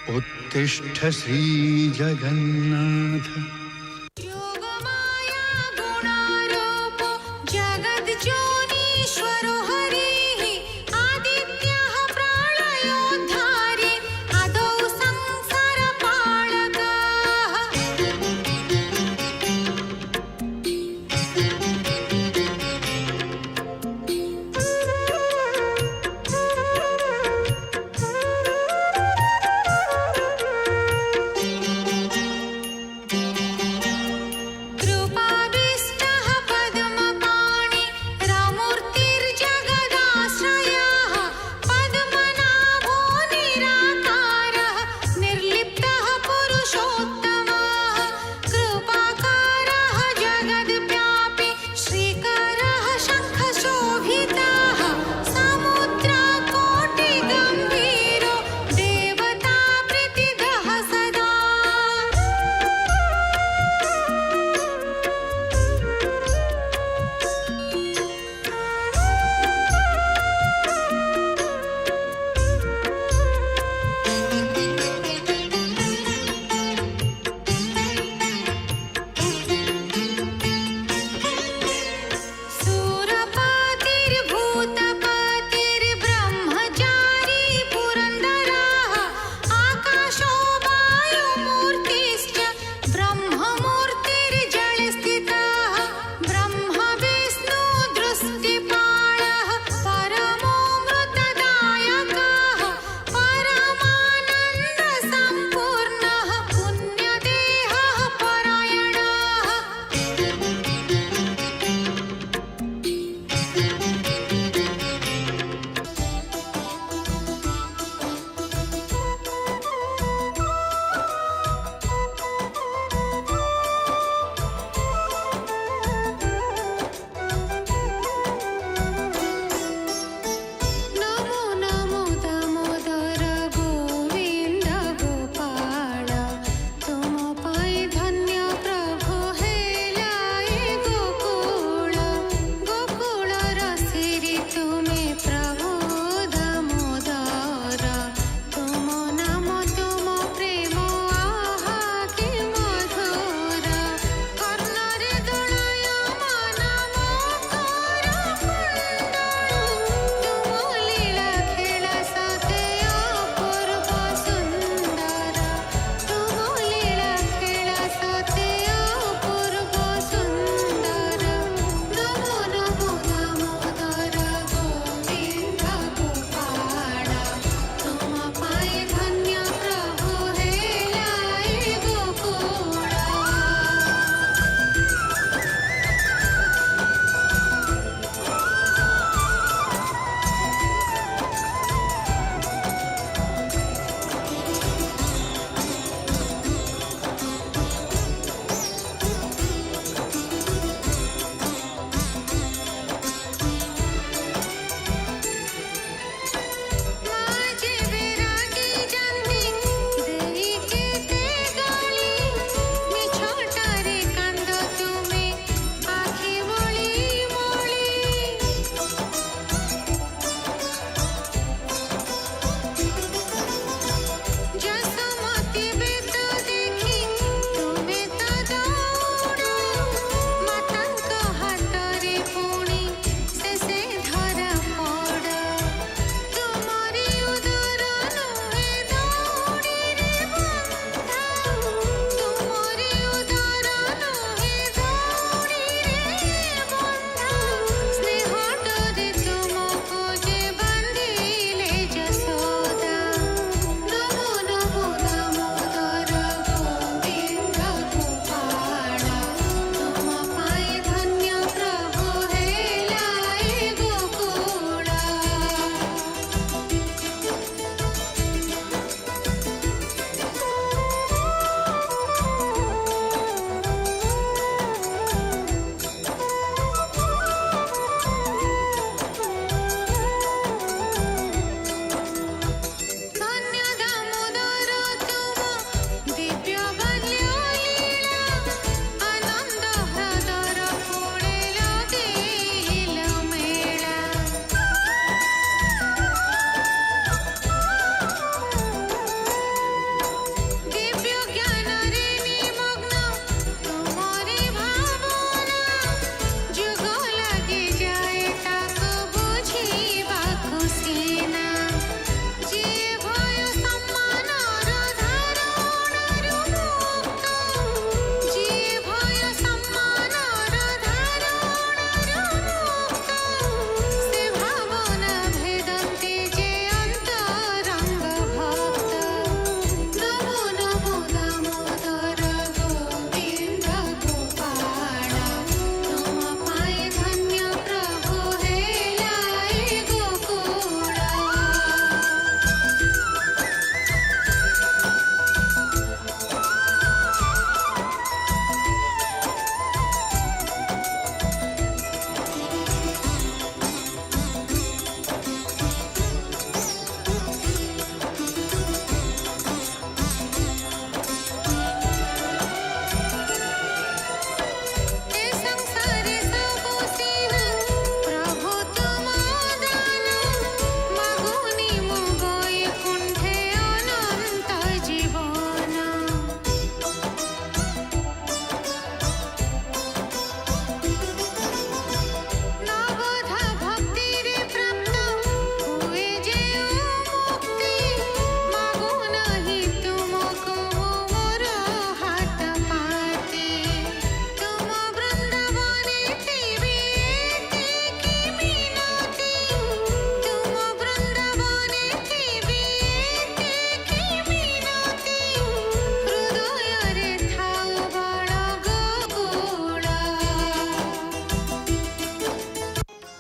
उत्तिष्ठ श्रीजगन्नाथ। योगमाया गुणारूपो जगज्योनीश्वरो हरिः आदित्यः प्रलयोद्धारी आदौ संसारपालकः।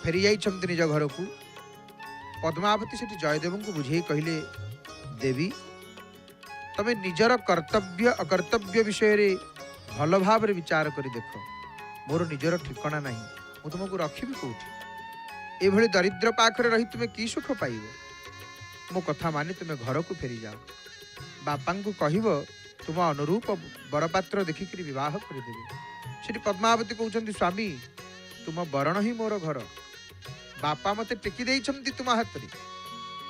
फेरी जाइछन्ति निज घर को पद्मावती सेठी जयदेव को बुझे कहले देवी तमे निजर कर्तव्य अकर्तव्य विषय रे भल भाव रे विचार करी देख मोर निजर ठिकाना नहीं मु तुमको रखी कौटी एभली दरिद्र पाखरे रही तुमे की सुख पाइब मो कथा मानि तुमे घर को फेरी जाओ बापा को कहब तुम अनुरूप बरपात्र देखिक विवाह करदेवे सेठी पद्मावती कहते स्वामी तुम बरण ही मोर घर बापा मते टेकी देइछन्ति तुम हाथ रे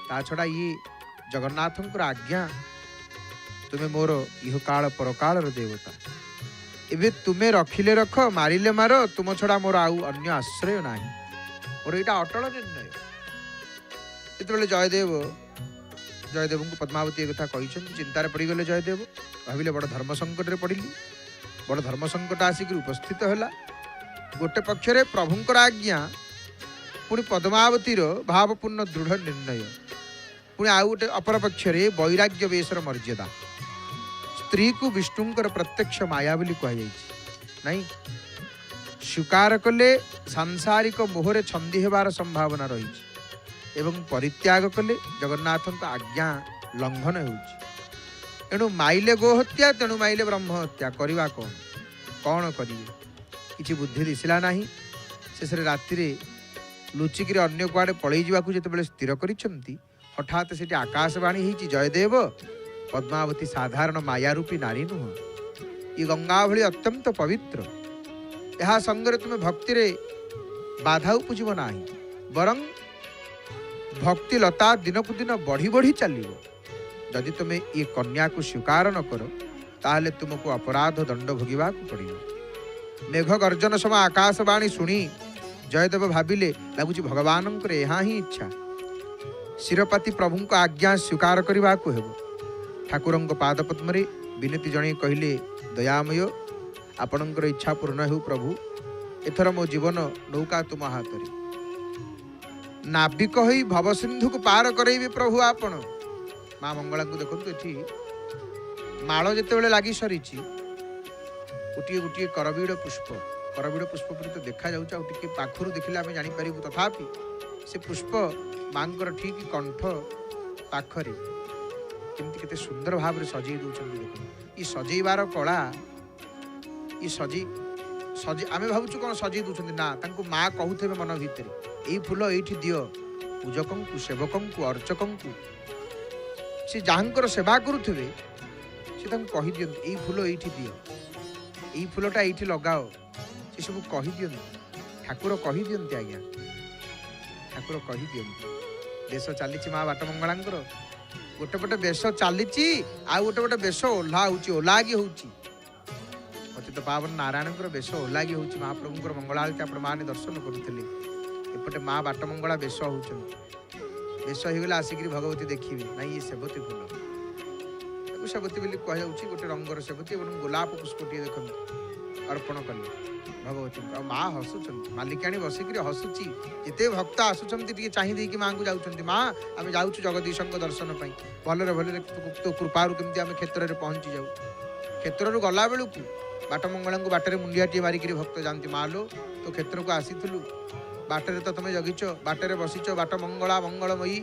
ता छड़ा ये जगन्नाथ आज्ञा तुमे मोर इह काल परकाल देवता एबे तुमे रखिले रख मारिले मार तुम छड़ा मोर आउ अन्य आश्रय नाही मोर एटा अटल निर्णय जेतेबेले जयदेव को पद्मावती एक कथा कही चिंतार पड़ गले जयदेव भाविले बड़ धर्म संकट रे पड़िली बड़ धर्म संकट आसिक उपस्थित है गोटे पक्षरे प्रभुंकर आज्ञा पुणी पद्मावतीर भावपूर्ण दृढ़ निर्णय पुणी आउ गोटे अपर पक्षरे वैराग्य वेशर मर्यादा स्त्री को विष्णुंकर प्रत्यक्ष माया बोली कहुई नहीं स्वीकार कले सांसारिक मोहरे छंदी हेबार संभावना रही एवं परित्याग कले जगन्नाथ आज्ञा लंघन हो माइले गोहत्या तेणु माइले ब्रह्म हत्या करवा कौन करिए किसी बुद्धि दिशिला ना शेष राति लुचिकी अन्य कुआड़े पलि जावाक जिते स्थिर करिसेंती हठात से आकाशवाणी होती जयदेव पद्मावती साधारण मायारूपी नारी नुह ये गंगा भली अत्यंत पवित्र यह संगरे तुम्हें भक्ति रे बाधा उपजीव ना बरं भक्ति लता दिन को दिन बढ़ी बढ़ी चलो जदि तुम्हें ये कन्या को स्वीकार न कर ताहले तुमको अपराध दंड भोगवा पड़ो मेघ गर्जन समय आकाशवाणी शुणी जयदेव भाविले लगुच भगवान यहाँ ही इच्छा शिरपाती प्रभु को आज्ञा स्वीकार करने को हेब ठाकुर पादपद्म विनती जन कहले दयामय आपणकर इच्छा पूर्ण हो प्रभु एथर मो जीवन नौका तुम हाथ नाविक हो भवसिंधु को पार करेबे प्रभु आपण माँ मंगला को देखो ये माल जिते लगी सरी गोटे गोटे करबीड़ पुष्प पर तो देखा जाऊँ पाखर देखले आम जापर तथापि से पुष्प माँ ठीक कंठ पाखरे केमती केते सुंदर भाव में सजई दौरान देख ये सजईबार कला ये सजी आम भावुँ कौन सजई दौरान ना माँ कहते मन भितर यही फूल ये दियो पूजक को सेवक को अर्चक को सी जहाँकर सेवा करुवे से कहीदि यही फूल ये दियो यही फूलटा ये लगाओ से सब कहीदि ठाकुर कहीदि आज्ञा ठाकुर कहीदि देश चली माँ बाट मंगला गोटे पटे बेश चली आ गोटे पटे बेश ओलागी होती पावन नारायण बेश ओलागी हो महाप्रभुंर मंगलाती आप माने दर्शन करुले एपटे माँ बाट मंगला बेश होश होगले आसिक भगवती देखिए ना ये सेवती फूल सेवती बोली कहुच्छी गोटे रंगर सेवती और गोलाप पुष्पटी देखते अर्पण कले भगवती माँ हसुंच मालिकाणी बसिक हसुची जिते भक्त आसुंच चाहिए कि माँ को जाऊँ माँ आम जाऊँ जगदीश दर्शन भलरे भलरे तो कृपारू केमती आम क्षेत्र में पहुँची जाऊ क्षेत्र गला बेलू बाट मंगला को बाटर मुंडियाटी मारिक भक्त जानती माँ लो तो क्षेत्र को आसीलु बाटर तो तुम जगिच बाटर बसीच बाट मंगला मंगलमयी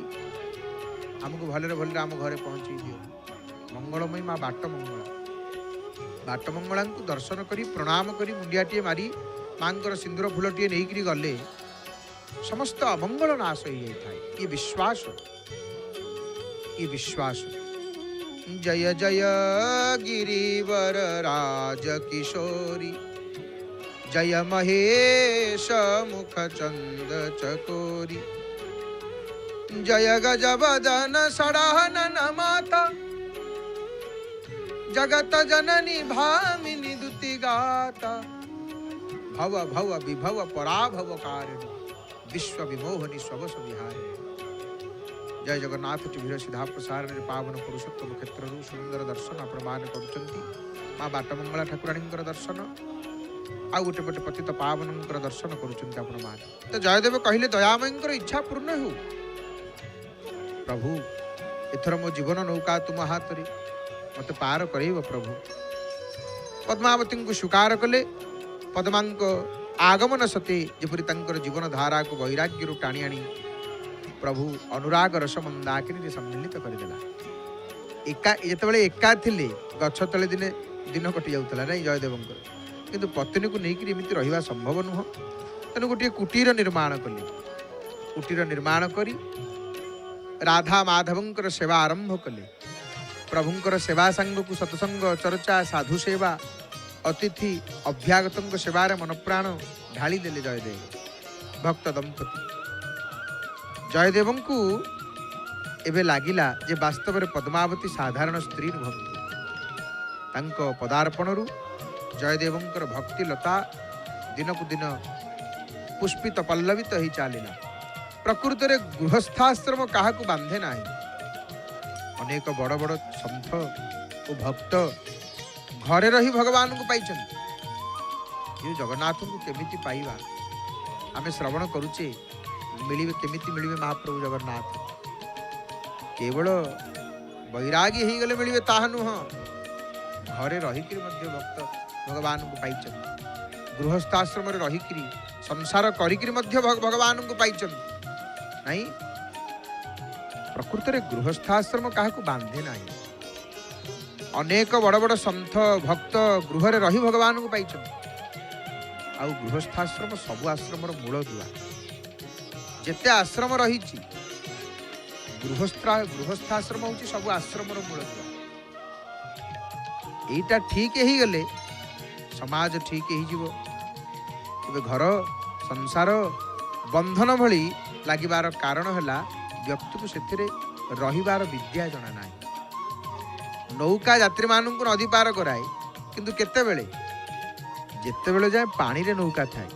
आमको भलरे भलरे आम घरे पहुँचे दियो मंगलमयी माँ बाट मंगला को दर्शन करी प्रणाम करी मुंडियाटी मारी माँ सिंदूर फूलटे नहीं गले समस्त अमंगल नाश हो जाए ये विश्वास जय जय गिरिवर राज किशोरी जय महेश मुख चंद चकोरी जय गजबदन सड़ाहन माता जगत जननी भामिनी दुति गाता भव भव विभव पराभव कारिणी विश्व विमोहनी स्वस विहारिणी जय जगन्नाथ टीवीर सीधा प्रसारण पावन पुरुषोत्तम क्षेत्र सुंदर दर्शन आपण मान करुँच माँ बाटमंगला ठाकुराणी दर्शन आउ गोटे पटे पतित पावन दर्शन करुँच तो जयदेव कहले दयामय इच्छा पूर्ण हो प्रभु एथर मो जीवन नौका तुम हाथ रे मत पार कर प्रभु पद्मावती को स्वीकार कले पद्मा आगमन सते जेपरि तांकर जीवन धारा को वैराग्य टाणी आनी प्रभु अनुराग रस मंदाकिनी सम्मिलित करदेला। एका जेतेबेले एका थिले गछ तले दिने दिन कटि जाउतला नै जयदेवंकर, किंतु पत्नी को लेकिन एमती रहिबा संभव नुह। तेणु गोटे कुटीर निर्माण कले। कुटीर निर्माण करी राधा माधवंकर सेवा आरंभ कले। प्रभुंकर सेवा संग को सत्संग चर्चा साधु सेवा अतिथि अभ्यागत सेवार मन प्राण ढाली देले जयदेव। भक्त दंपति जयदेव को एबे लागिला जे वास्तव में पद्मावती साधारण स्त्री नुहंती। तांको पदार्पणरू जयदेवंकर भक्ति लता दिन को दिन पुष्पित पल्लवित ही चलिला। प्रकृत रे गृहस्थाश्रम क्या बांधे ना। अनेक बड़ बड़ संत और भक्त घरे रही भगवान को पाई। ये जगन्नाथ को केमिति पाइबा आमे श्रवण करुचे, मिलिबे केमिति मिलिबे महाप्रभु जगन्नाथ। केवल वैरागी ही गले मिलिबे ताहा नुह, घरे रहिकरी मध्य भक्त भगवान को पाई। गृहस्थाश्रम रे रहिकरी संसार करिकरी मध्य भगवान को पाई नहीं। प्रकृत रे गृहस्थाश्रम क्या बांधे ना। अनेक बड़ बड़ संत भक्त गृह रही भगवान को पाई। आउ गृहस्थाश्रम सबु आश्रम मूल दुआ। जेते आश्रम रही गृहस्थाश्रम हूँ सबु आश्रम मूल दुआ। यहीटा ठीक ही गले समाज ठीक हो। घर संसार बंधन भली लागिबार कारण है व्यक्ति को सेथिरे रहिबार विद्या जना ना। नौका यात्री मानू नदी पार कराए, किंतु केतेबेले जेतेबेले जाए पानी रे नौका थाए।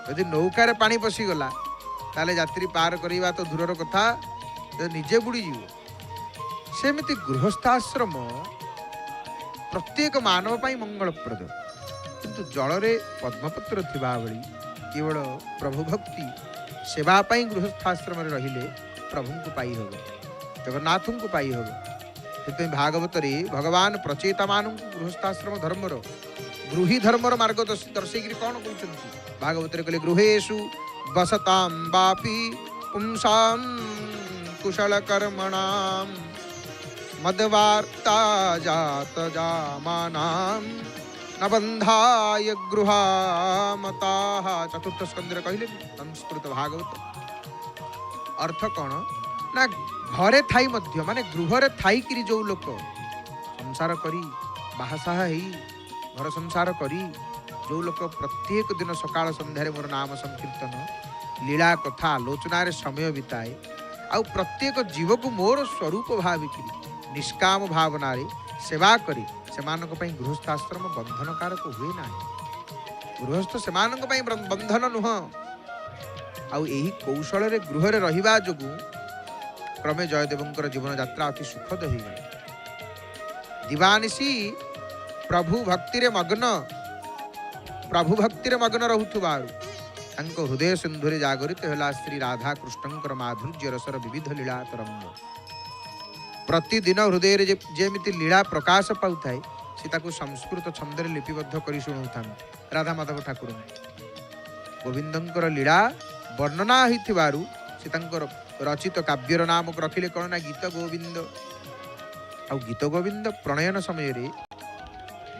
यदि नौका रे पानी पशिगला ताले यात्री पार करवा तो दूरर कथा, तो निजे बुड़ी जीव। सेमिति गृहस्थाश्रम प्रत्येक मानव पाई मंगलप्रद, किंतु जल रे पद्मपत्र थिबा बळी केवल प्रभु भक्ति सेवा पाई गृहस्थाश्रम रे रहिले प्रभु को पाई होगा, जगन्नाथ को पाई होगा। से भागवत रे भगवान प्रचेता मान गृहस्थाश्रम धर्मर गृही धर्मर मार्ग दर्शक कौन कहते भागवत रे कहले गृहेषु बसतां वापि पुंसां कुशल कर्मणां मदवार्ता जात जामानां न बंधाय गृहामताः। चतुर्थ स्कंदे कहले संस्कृत भागवत अर्थ कौन ना घरे थाई मध्य माने गृह थाई कि जो लोक संसार करी बाहासाहा ही घर संसार करी जो लोक प्रत्येक दिन सकाळ संध्यारे मोर नाम संकीर्तन लीला कथा आलोचना रे समय बिताए आउ प्रत्येक जीव को मोर स्वरूप भाविकी निष्काम भावना रे सेवा करी सेमानक पई गृहस्थाश्रम बंधनकारक हुए ना। गृहस्थ सेमानक पई बंधन नुह। आउ एही कौशल रे गृह रे रहिबा जोगु क्रमे जयदेवंकर जीवन यात्रा अति सुखद हो गला। दिवानिशी प्रभु भक्ति रे मग्न रहुथुबारु तांको हृदय सिंधुरे जागरित होला श्री राधा कृष्णंकर माधुर्य रसर विविध लीला तरंग। प्रतिदिन हृदय रे जेमिति लीला प्रकाश पाउथाय से ताकू संस्कृत छंदरे लिपिबद्ध करी शुणाउथाम राधा माधव ठाकुर। गोविंदंकर लीला वर्णना हिथिबारु से तांकर रचित काव्यर नाम रखिले कौन ना गीत गोविंद। आ गीत गोविंद प्रणयन समय रे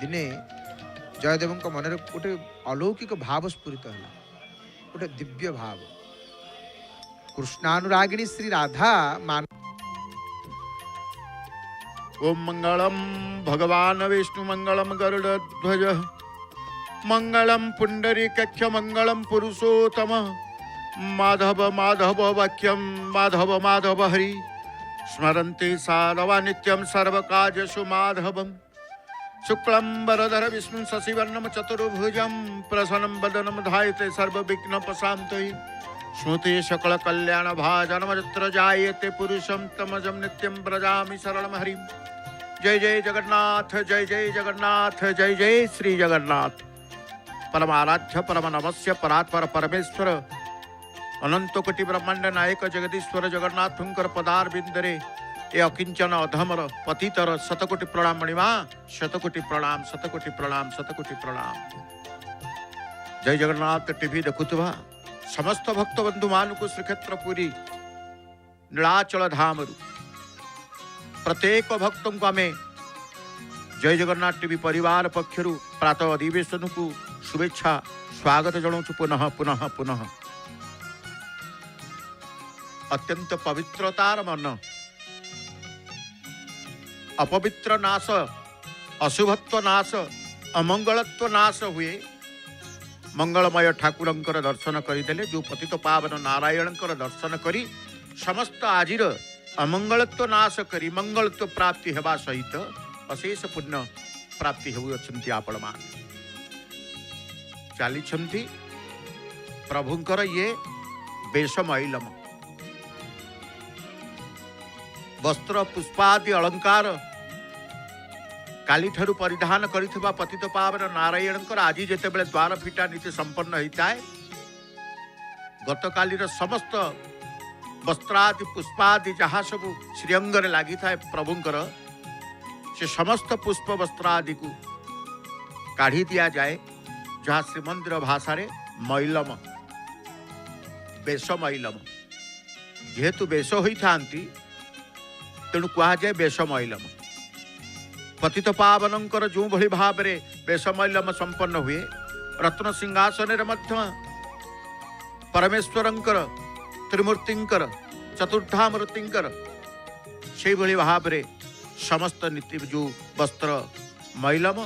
दिने जयदेव मन गोटे अलौकिक भाव स्फुरित है, गोटे दिव्य भाव। कृष्णानुरागिणी श्री राधा मान ओम मंगलम भगवान विष्णु मंगलम गरुड़ध्वज मंगलम पुंडरीकाक्ष मंगलम पुरुषोत्तम माधव माधव वाक्यम माधव माधव हरि स्मरन्ति साधवा नित्यं सर्वकार्येषु माधवम् शुक्लं वरदर विष्णु शशिवर्णं चतुर्भुजं प्रसन्नं वदनं ध्यायते सर्वविघ्नोपशान्तये स्मृति सकल कल्याण भाजनम यत्र जायते पुरुषं तमजं नित्यं व्रजामि शरणं हरिं। जय जय जगन्नाथ जय जय जगन्नाथ जय जय श्री जगन्नाथ। परमाराध्य परम नमस्य परात्पर परमेश्वर अनंत कोटि ब्रह्मांड नायक जगदीश्वर जगन्नाथंकर पदार बिंदरे ए अकिंचन अधमर पतितर शतकोटि प्रणाम मणिमा शतकोटि प्रणाम शतकोटि प्रणाम शतकोटि प्रणाम। जय जगन्नाथ टीवी देखुवा समस्त भक्त बंधु मान को श्रीक्षेत्र पुरी नीलाचल धाम प्रत्येक भक्त को आम जय जगन्नाथ टीवी परिवार पक्षर प्रातः अधिवेशन को शुभेच्छा स्वागत जनाऊँ पुनः पुनः पुनः। अत्यंत पवित्रतार मन अपवित्र नाश अशुभत्व नाश अमंगलत्व नाश हुए मंगलमय ठाकुरंकर दर्शन करदेले जो पतित पावन नारायणकर दर्शन करी समस्त आजिर अमंगलत्व नाश करी मंगलत्व प्राप्ति हेबा सहित अशेष पुण्य प्राप्ति होउछन्ति आपण मान चली प्रभुंकर ये वेशमैलम वस्त्र पुष्पादि अलंकार काली ठारू परिधान करिथिबा पतित पावन नारायणकर आज जेतेबेले द्वार फिटा नीति संपन्न होता है गत कालीर समस्त वस्त्रादि पुष्पादि जहाँ सब श्रीअंगरे लगी था प्रभुंकर से समस्त पुष्प वस्त्रादि को काढ़ी दिया जाए जहाँ श्रीमंदिर भाषा रे मैलम बेश मैलम जेहेतु बेश होता तेणु कह जाए बेश मैलम पतित पावनंकर जो भली भाव रे बेशमैलम संपन्न हुए रत्न सिंहासन परमेश्वरंकर त्रिमूर्तिंकर चतुर्धामूर्तिंकर से भली भाव रे समस्त नीति जो वस्त्र मैलम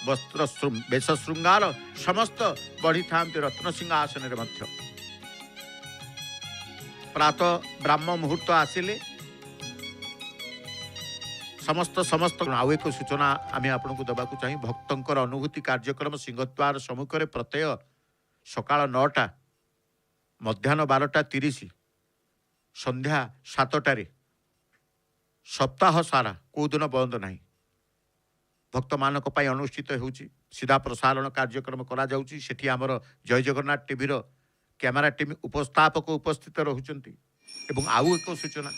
वस्त्र बेश श्रृंगार समस्त बढ़ी था रत्न सिंहासन प्रातः ब्राह्म मुहूर्त आसिले समस्त समस्त आउ एक सूचना आम आपन को देवाक चाहिए भक्तंकर अनुभूति कार्यक्रम सिंहद्वार सम्मुखें प्रत्यय सकाळ 9टा मध्याह्न 12:30 संध्या 7टारे सप्ताह सारा को दिन बंद नहीं भक्त मानक पई अनुष्ठित होउची सीधा प्रसारण कार्यक्रम करा जाउची सेठी हमर जय जगन्नाथ टीवी रो कैमरा टीम उपस्थापक उपस्थित रहउचंती एवं आउ एक सूचना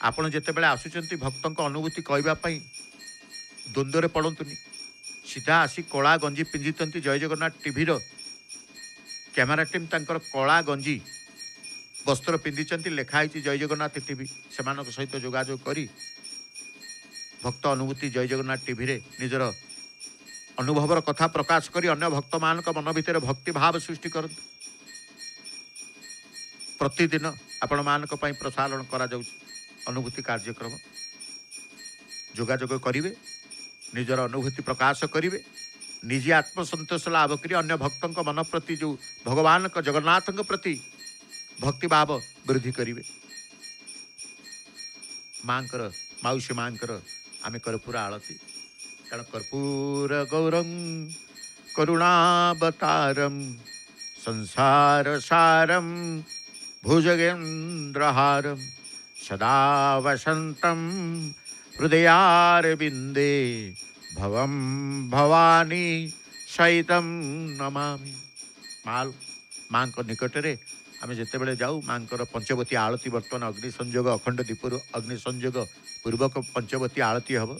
आपण जितेबाला आसुचंती भक्तों अनुभूति कहवाई द्वंद्वे पड़तुनि सीधा आसी कला गंजी पिंधिंट जय जगन्नाथ टीवी कैमरा टीम तांकर कला गंजी वस्त्र पिंधिंट लिखाई जय जगन्नाथ टीवी से सहित जोगाजोग करी भक्त अनुभूति जय जगन्नाथ टीवी रे निजर अनुभवर कथा प्रकाश करी अन्य भक्त मान मन भितर भक्ति भाव सृष्टि कर प्रतिदिन आपण मानक पई प्रसारण करा जाउछि अनुभूति कार्यक्रम जोगाजोग करिवे निजर अनुभूति प्रकाश करिवे निजे आत्मसंतोष लाभ करी अन्य भक्तों मन प्रति जो भगवान जगन्नाथ प्रति भक्ति भाव वृद्धि करिवे मांकर माउसी मांकर आमे कर्पूर आळती कारण कर्पूर गौरम करुणावतारम संसार सारम भुजगेन्द्रहारम सदा वसंतम हृदयारविंदे भवम भवानी सहितम नमामि माल माँ निकटरे आम जिते जाऊ माँ पंचवती आलती बर्तमान अग्नि संयोग अखंड दीपर अग्नि संयोग पूर्वक पंचवती आलती हम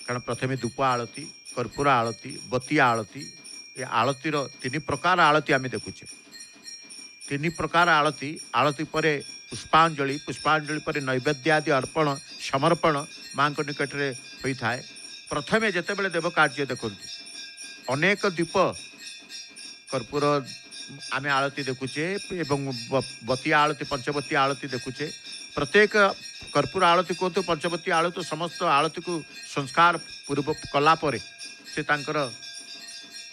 कारण प्रथमे धूप आलती कर्पूर आलती बती आलती ये आलतीर 3 प्रकार आलती आम देखुचे 3 प्रकार आलती आलती परे पुष्पांजलि पुष्पांजलि पर नैवेद्यादि अर्पण समर्पण माँ निकटरे होता है प्रथमे जितेबाला देव कार्य देखते अनेक दीप कर्पूर आम आलती देखुचे एवं बती आलती पंचवती आलती देखुचे प्रत्येक कर्पूर आलती कहतु पंचवती आलती समस्त आलती को संस्कार पूर्व कलापर से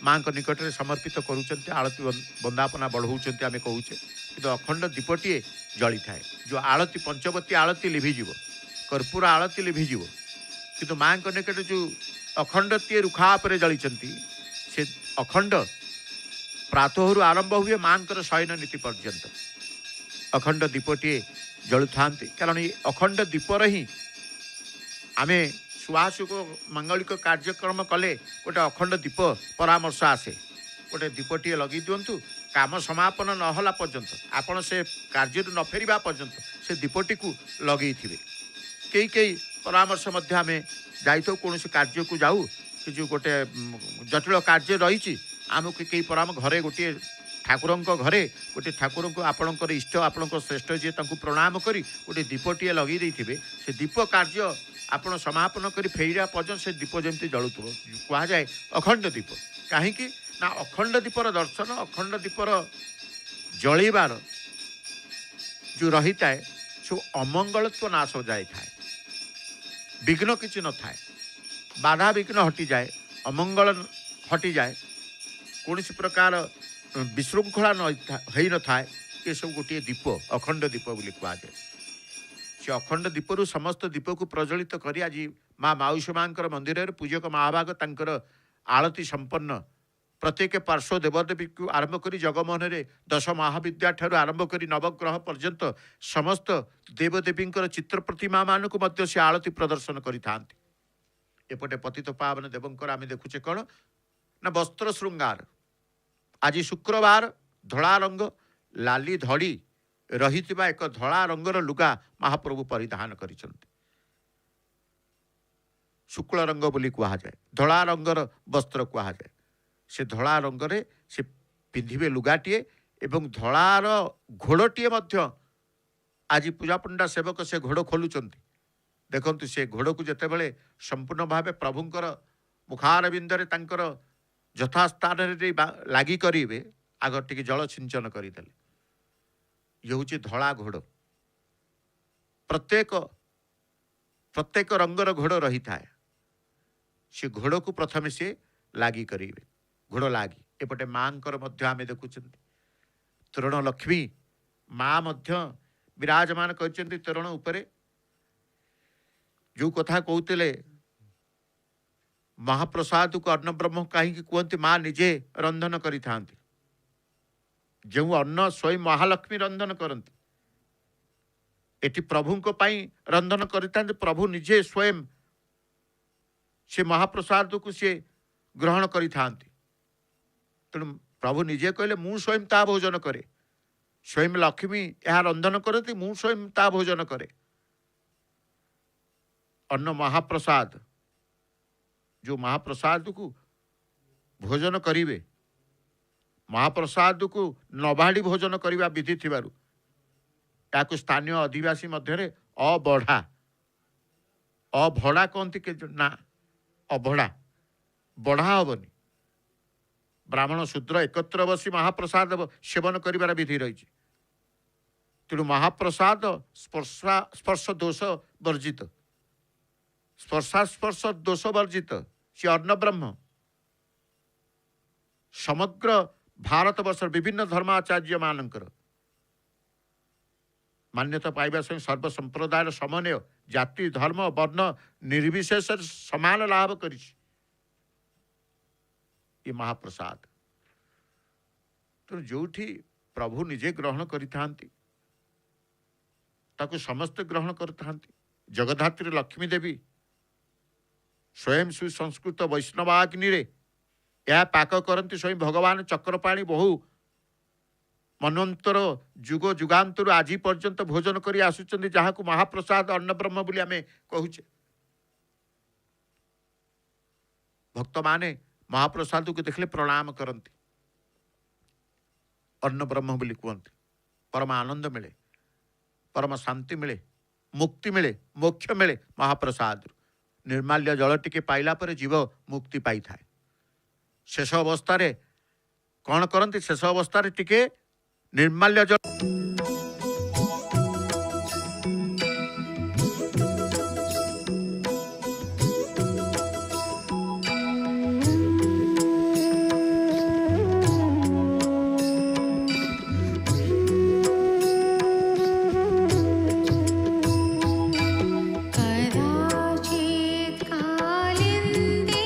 माँ निकटरे समर्पित करुँच आलती वंदापना बढ़ाऊँ आम कहूचे कि अखंड दीपटीए जली थाए जो आलती पंचवती आलती लिभिज कर्पूर आलती लिभिज कि माँ निकट जो अखंडतीय रुखा पर जली से अखंड प्रातः आरंभ हुए माँ शयन नीति पर्यंत अखंड दीपटीए जलु था कारण ये अखंड दीपर ही आम सुहासुक मांगलिक कार्यक्रम कले गोटे अखंड दीप परामर्श आसे गोटे दीपटीए लगे दिंतु काम समापन नहला पर्यंत आपण से कार्य न फेरिबा पर्यंत से दीपटी को लगे थे कई कई परामर्श आम जाई कौन कार्य को जाऊ कि जो गोटे जटिल कार्य रही आमको कई पर आम घरे गोटे ठाकुर घरे गोटे ठाकुर को आपणकर इष्ट आपणकर श्रेष्ठ जी प्रणाम करी गोटे दीपटीए लगे देते से दीप कार्य आपण समापन कर फेरा पर्यटन से दीप जमी जलुव कहुए अखंड दीप कहीं ना अखंड दीपर दर्शन अखंड दीपर जलैबार जो रही थाए सब अमंगलत्व नाश हो जाए थाए विघ्न किसी न थाए बाधा विघ्न हटि जाए अमंगल हटि जाए कौन प्रकार विशृंखला हो न थाए ये सब गोटे दीप अखंड दीप बोली कहुए से अखंड दीपरू समस्त दीप को प्रज्वलित कर आज माँ माउसी माँ मंदिर पूजक महाभाग तांकर आलती संपन्न प्रत्येक पार्श्व देवदेवी को आरंभ कर जगमोहन रे 10 महाविद्या ठार आरंभ कर नवग्रह पर्यंत समस्त देवदेवी चित्र प्रतिमा मान को से आलती प्रदर्शन करपटे पतित पावन देवंकर आम देखुचे कौन ना वस्त्र श्रृंगार आज शुक्रवार धड़ा रंग लाली धड़ी रही एक धड़ा रंगर लुगा महाप्रभु परिधान कर शुक्ल रंग बोली कहुए धड़ा रंगर वस्त्र कहुए से धड़ा रंगरे से पिंधिबे लुगाटीए एवं धड़ार घोड़टीए आज पूजा पंडा सेवक से घोड़ खोलुंट देखु से घोड़ को जिते बड़े संपूर्ण भाव प्रभुंकर मुखार बिंदरे तांकर यथास्थान लगी करेंगे आग टे जल सिंचन करदे ये हूँ धड़ा घोड़ प्रत्येक प्रत्येक रंगर घोड़ रही थाए से घोड़ को प्रथम से लगी करेंगे घोड़ लगी एपटे माँ आम देखुं तोरण लक्ष्मी माँ विराजमान कर तोरण उपरे जो कथा कहते महाप्रसाद को अन्न ब्रह्म कहीं कहते माँ निजे रंधन करी जो अन्न स्वयं महालक्ष्मी रंधन करती एटी प्रभु को रंधन करते प्रभु निजे स्वयं से महाप्रसाद को सी ग्रहण करी तेणु प्रभु निजे कहले मु स्वयं ता भोजन करे स्वयं लक्ष्मी यह रंधन करती मु स्वयं ता भोजन करे अन्न महाप्रसाद जो महाप्रसाद को भोजन करिवे महाप्रसाद को नबाड़ी भोजन करने विधि थी या स्थानीय आदिवासी मध्य अबढ़ा अभड़ा कहती के ना अभड़ा बढ़ा हेनी ब्राह्मण शूद्र एकत्र बसी महाप्रसाद सेवन कर विधि रही तेणु महाप्रसाद स्पर्श दोष वर्जित स्पर्शास्पर्श दोष वर्जित सी अन्न ब्रह्म समग्र भारत वर्ष विभिन्न धर्माचार्य मानकर मान्यता पाइबा संग सर्वसंप्रदाय समन्वय जाति धर्म वर्ण निर्विशेष समान लाभ कर महाप्रसाद तो जो प्रभु निजे ग्रहण करते समस्त ग्रहण करते जगधात्री लक्ष्मी देवी स्वयं सुसंस्कृत वैष्णवाग्नि यह पाक करती स्वयं भगवान चक्रपाणी बहु मनंतर जुग जुगांतर आज पर्यंत भोजन कर आसुचंदी जहाँ को महाप्रसाद अन्न ब्रह्म बोली आमे कहूचे भक्त माने महाप्रसाद को देखले प्रणाम करती अन्न ब्रह्म बोली कहते परम आनंद मिले परम शांति मिले मुक्ति मिले मोक्ष मिले महाप्रसाद निर्माल्य जल टिके पाइला पर जीव मुक्ति पाई थाए शेष अवस्था कौन करती शेष अवस्था टिके निर्माल्य जल कदाचित् कालिन्दे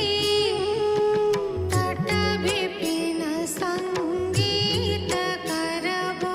तटविपिन सङ्गीत करबो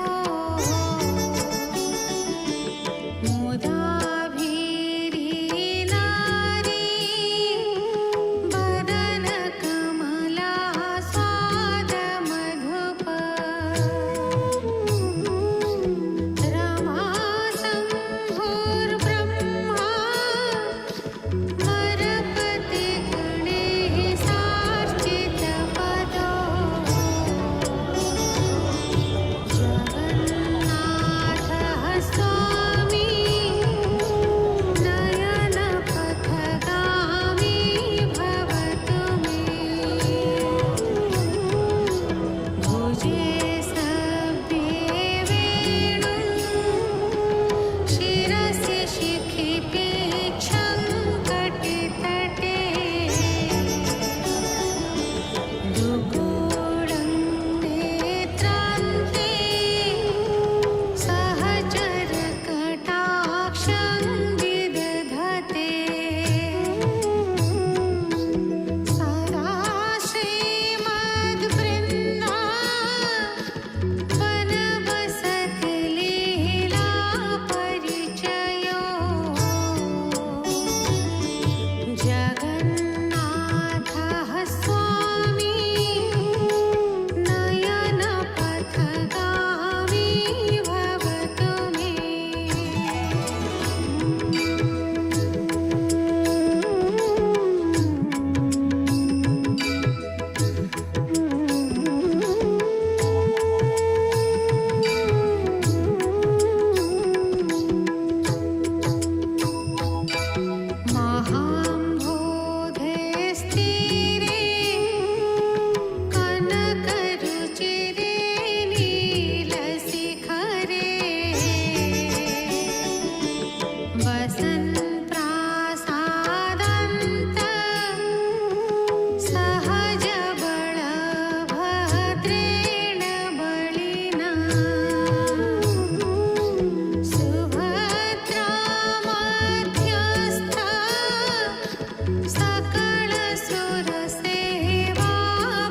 सकल सुर सेवा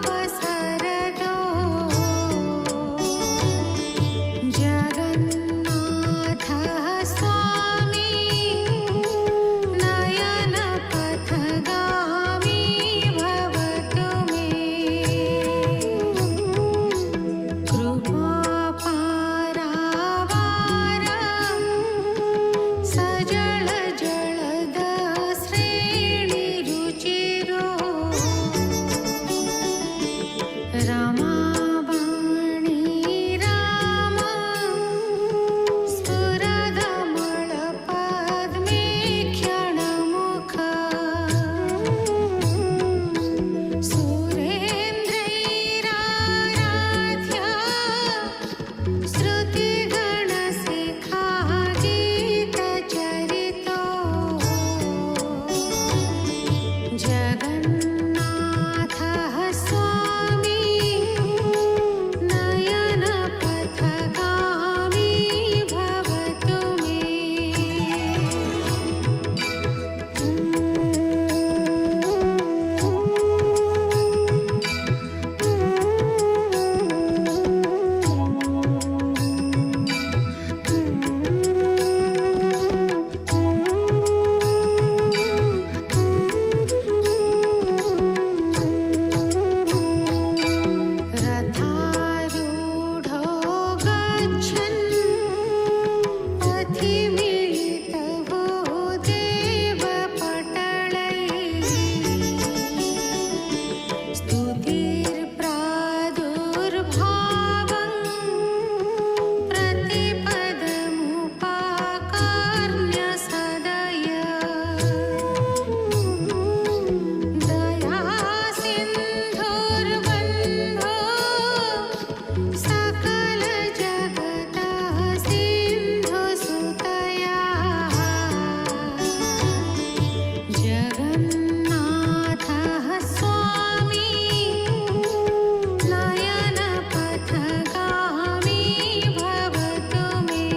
बसरदो जगन्नाथ स्वामी नयन पथगामी भवतु मे कृपा पारावार सजल जलद श्रेणी रुचिरो रमावाणी राम स्फुरदमल पद्मे क्षणमुख सुरेन्द्रैराराध्य श्रुतिगणशिखा गीतचरितो जगन्नाथः स्वामी नयन पथगामी भवतु मे रथारूढो गच्छन् पथि मिलितवो देवपटलैः स्तुतिर्प्रादुर्भावं प्रतिपदमुपाकर्ण्य सदय दया सिन्धुर्बन्धो सकल जगतः सिन्धुसुतया जगन्नाथः स्वामी नयन पथगामी भवतु मे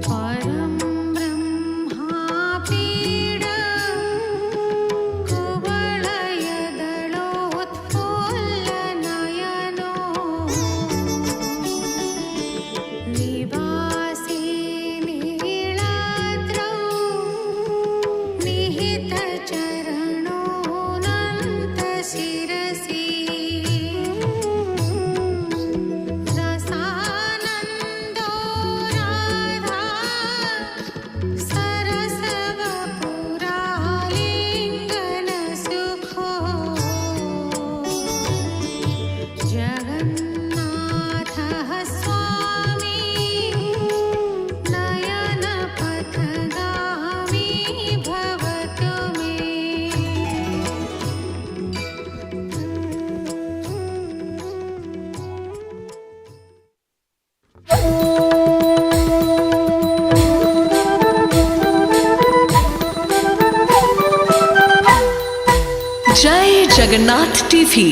परं ब्रह्मापीड कुवलयदलोत्फुल्लनयनो निवासी नीलाद्रौ निहितचरणोऽनन्तशिरसि रसानन्दो राधा सरसवपुरालिङ्गनसुखो जगन्नाथः स्वामी नयन पथगामी भवतु मे जय जगन्नाथ टीवी।